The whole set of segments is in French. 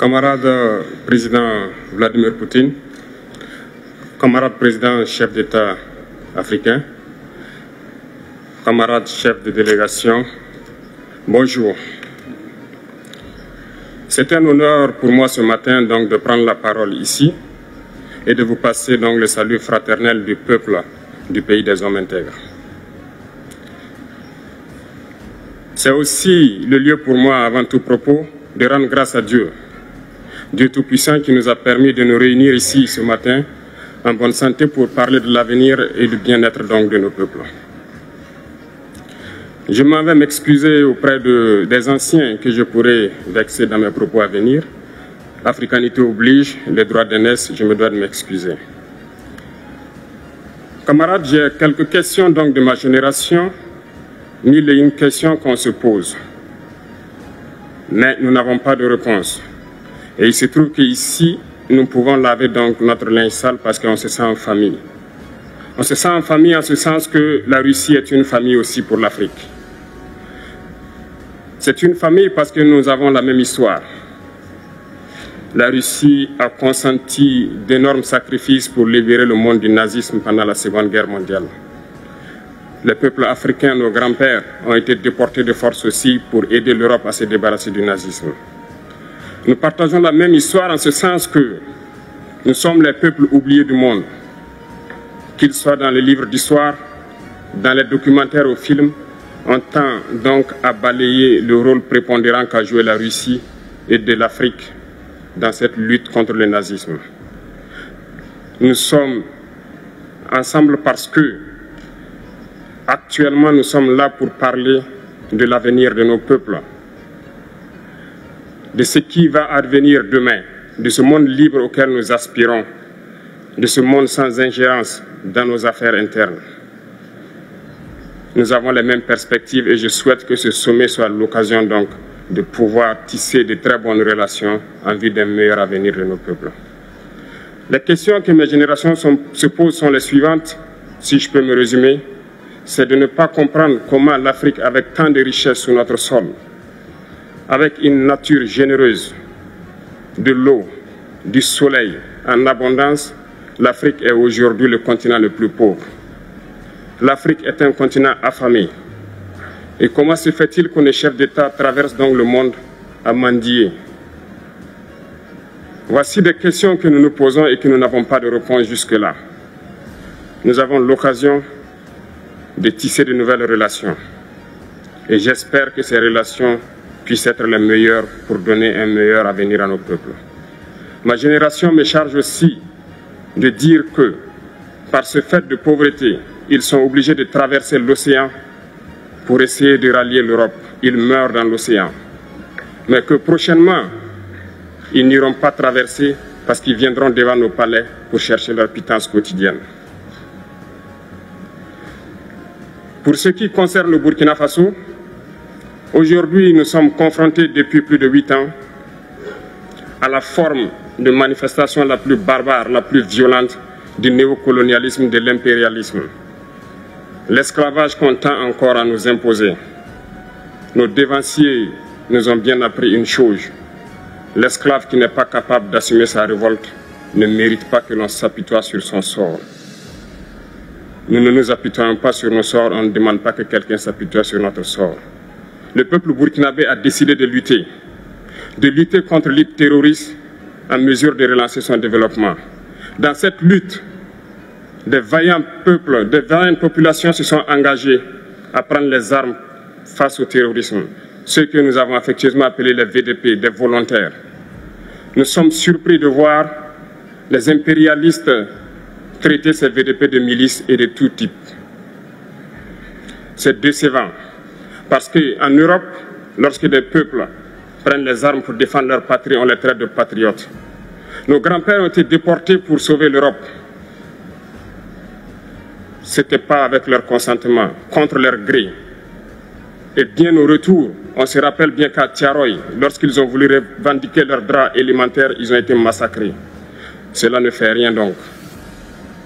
Camarade président Vladimir Poutine, camarade président chef d'État africain, camarades chefs de délégation, bonjour. C'est un honneur pour moi ce matin donc de prendre la parole ici et de vous passer donc le salut fraternel du peuple du pays des hommes intègres. C'est aussi le lieu pour moi, avant tout propos, de rendre grâce à Dieu, Dieu Tout-Puissant qui nous a permis de nous réunir ici ce matin en bonne santé pour parler de l'avenir et du bien-être donc de nos peuples. Je m'en vais m'excuser auprès des anciens que je pourrais vexer dans mes propos à venir. L'africanité oblige, les droits d'aînesse, je me dois de m'excuser. Camarades, j'ai quelques questions donc de ma génération, mille et une questions qu'on se pose. Mais nous n'avons pas de réponse. Et il se trouve qu'ici, nous pouvons laver donc notre linge sale parce qu'on se sent en famille. On se sent en famille en ce sens que la Russie est une famille aussi pour l'Afrique. C'est une famille parce que nous avons la même histoire. La Russie a consenti d'énormes sacrifices pour libérer le monde du nazisme pendant la Seconde Guerre mondiale. Les peuples africains, nos grands-pères, ont été déportés de force aussi pour aider l'Europe à se débarrasser du nazisme. Nous partageons la même histoire en ce sens que nous sommes les peuples oubliés du monde. Qu'ils soient dans les livres d'histoire, dans les documentaires ou films, on tend donc à balayer le rôle prépondérant qu'a joué la Russie et de l'Afrique dans cette lutte contre le nazisme. Nous sommes ensemble parce que actuellement nous sommes là pour parler de l'avenir de nos peuples, de ce qui va advenir demain, de ce monde libre auquel nous aspirons, de ce monde sans ingérence dans nos affaires internes. Nous avons les mêmes perspectives et je souhaite que ce sommet soit l'occasion donc de pouvoir tisser de très bonnes relations en vue d'un meilleur avenir de nos peuples. Les questions que mes générations se posent sont les suivantes, si je peux me résumer, c'est de ne pas comprendre comment l'Afrique, avec tant de richesses sur notre sol, avec une nature généreuse, de l'eau, du soleil en abondance, l'Afrique est aujourd'hui le continent le plus pauvre. L'Afrique est un continent affamé. Et comment se fait-il que les chefs d'État traversent donc le monde à mendier? Voici des questions que nous nous posons et que nous n'avons pas de réponse jusque-là. Nous avons l'occasion de tisser de nouvelles relations. Et j'espère que ces relations puissent être les meilleures pour donner un meilleur avenir à nos peuples. Ma génération me charge aussi de dire que, par ce fait de pauvreté, ils sont obligés de traverser l'océan pour essayer de rallier l'Europe. Ils meurent dans l'océan. Mais que prochainement, ils n'iront pas traverser parce qu'ils viendront devant nos palais pour chercher leur pitance quotidienne. Pour ce qui concerne le Burkina Faso, aujourd'hui nous sommes confrontés depuis plus de 8 ans à la forme de manifestation la plus barbare, la plus violente du néocolonialisme, de l'impérialisme. L'esclavage qu'on tend encore à nous imposer. Nos dévanciers nous ont bien appris une chose. L'esclave qui n'est pas capable d'assumer sa révolte ne mérite pas que l'on s'apitoie sur son sort. Nous ne nous apitoyons pas sur nos sorts, on ne demande pas que quelqu'un s'apitoie sur notre sort. Le peuple burkinabé a décidé de lutter contre le terrorisme en mesure de relancer son développement. Dans cette lutte, des vaillants peuples, des vaillantes populations se sont engagées à prendre les armes face au terrorisme, ceux que nous avons affectueusement appelés les VDP, des volontaires. Nous sommes surpris de voir les impérialistes traiter ces VDP de milices et de tout type. C'est décevant, parce qu'en Europe, lorsque des peuples prennent les armes pour défendre leur patrie, on les traite de patriotes. Nos grands-pères ont été déportés pour sauver l'Europe. Ce n'était pas avec leur consentement, contre leur gré. Et bien au retour, on se rappelle bien qu'à Tiaroy, lorsqu'ils ont voulu revendiquer leurs droits élémentaires, ils ont été massacrés. Cela ne fait rien donc.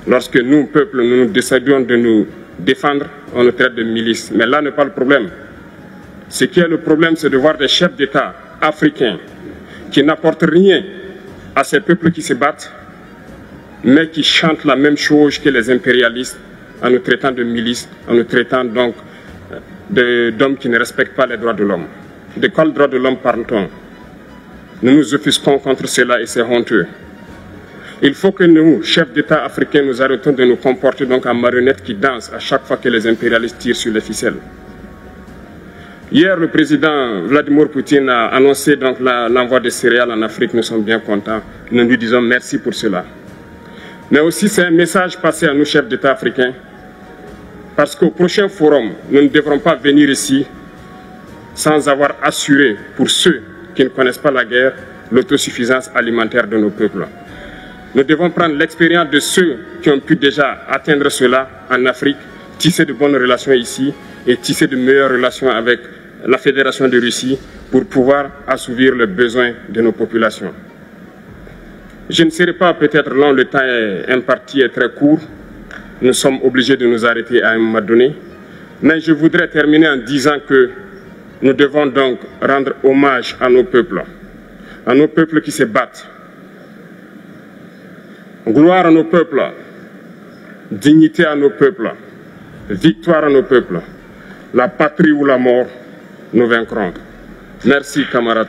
Lorsque nous, peuple, nous décidons de nous défendre, on nous traite de milices. Mais là n'est pas le problème. Ce qui est le problème, c'est de voir des chefs d'État africains qui n'apportent rien à ces peuples qui se battent, mais qui chantent la même chose que les impérialistes en nous traitant de milices, en nous traitant donc d'hommes qui ne respectent pas les droits de l'homme. De quels droits de l'homme parle-t-on? Nous nous offusquons contre cela et c'est honteux. Il faut que nous, chefs d'État africains, nous arrêtons de nous comporter donc en marionnettes qui dansent à chaque fois que les impérialistes tirent sur les ficelles. Hier, le président Vladimir Poutine a annoncé donc l'envoi de céréales en Afrique. Nous sommes bien contents. Nous lui disons merci pour cela. Mais aussi, c'est un message passé à nous, chefs d'État africains, parce qu'au prochain forum, nous ne devrons pas venir ici sans avoir assuré, pour ceux qui ne connaissent pas la guerre, l'autosuffisance alimentaire de nos peuples. Nous devons prendre l'expérience de ceux qui ont pu déjà atteindre cela en Afrique, tisser de bonnes relations ici et tisser de meilleures relations avec la Fédération de Russie pour pouvoir assouvir les besoins de nos populations. Je ne serai pas peut-être long, le temps imparti est très court. Nous sommes obligés de nous arrêter à un moment donné. Mais je voudrais terminer en disant que nous devons donc rendre hommage à nos peuples qui se battent. Gloire à nos peuples, dignité à nos peuples, victoire à nos peuples. La patrie ou la mort, nous vaincrons. Merci, camarades.